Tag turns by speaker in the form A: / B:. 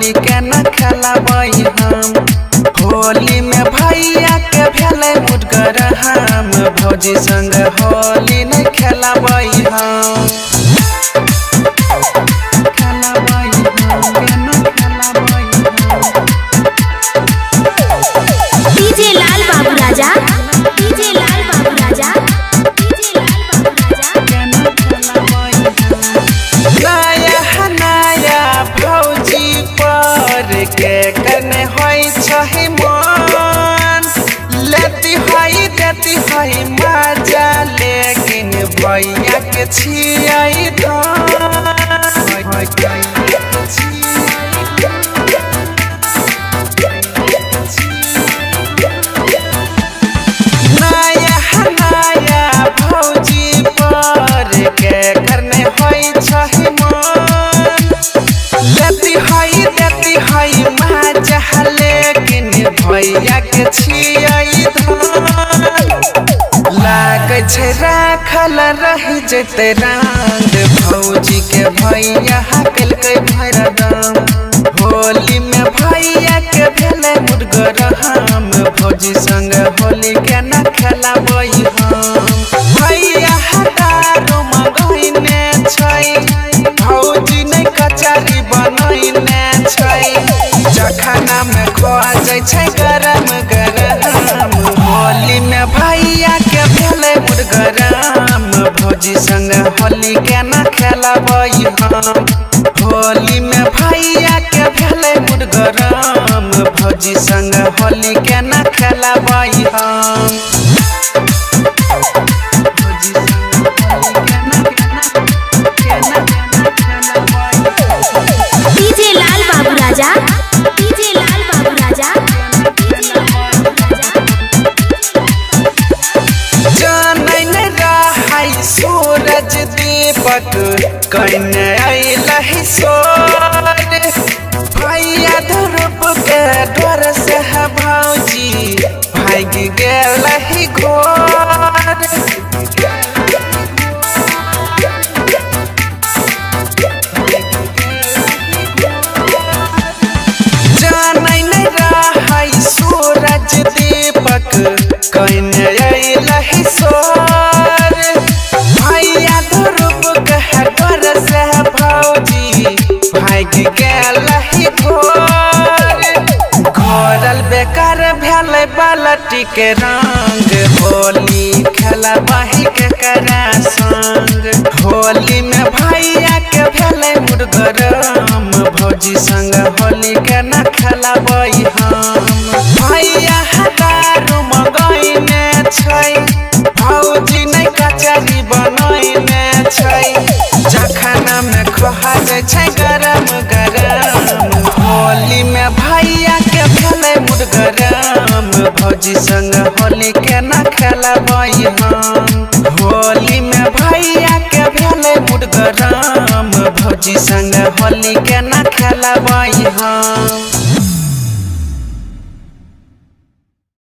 A: होली के न खेलबै हम। होली में भैया के भेलै मुटगर हम, भौजी संग होली नहीं खेलबै हम।
B: डीजे लाल बाबू राजा, डीजे लाल बाबू राजा, डीजे लाल बाबू राजा।
A: नया नया भौजी पर के कने होई छहि मन, लेती होई देती होई मजा, लेकिन भैया के छियै धन। नया भौजी पर के करने होई छहि मन, लेती होई देती होई मजा, लेकिन भैया के छियै धन। लागै छै राखल रहि जेतै रंग, भौजी के भैया हकलकै भरदम। होली में भैया के भेलै मुटगर हम, भौजी संग होली के न खेलबै हम। भैया हटारो मगैने छै, भौजी नहीं कचरी बनैने छै, जखना में खोजै छै गरम गरम। होली में भैया के भेलै मुटगर हम, भौजी संग होली के न खेलबै हम। होली में भैया के भेलै मुटगर हम, भौजी संग होली के न खेलबै हम।
B: डीजे लाल बाबू राजा, डीजे लाल बाबू राजा, डीजे लाल बाबू राजा।
A: जानै न रहै सूरज दीपक कने अइलहि सोर, भैया ध्रुव के डर से भौजी भाग गेलहि घोर। जानै न रहै सूरज दीपक कने अइलहि सोर, भैया ध्रुव के डर से भौजी भाग गेलहि घोर। घोरल बेकार भेलै बालटी के रंग, होली खेलबहि केकरा संग। होली में भैया के भेलै मुटगर हम, भौजी संग होली के न खेलबै हम। भैया हटारो मगैने छै, भौजी नहीं कचरी बनैने छै, जखना में खोजै छै गरम गरम। होली में भैया के भेलै मुटगर हम, भौजी संग होली के न खेलबै हम। होली में भैया के भेलै मुटगर हम, भौजी संग होली के न खेलबै हम।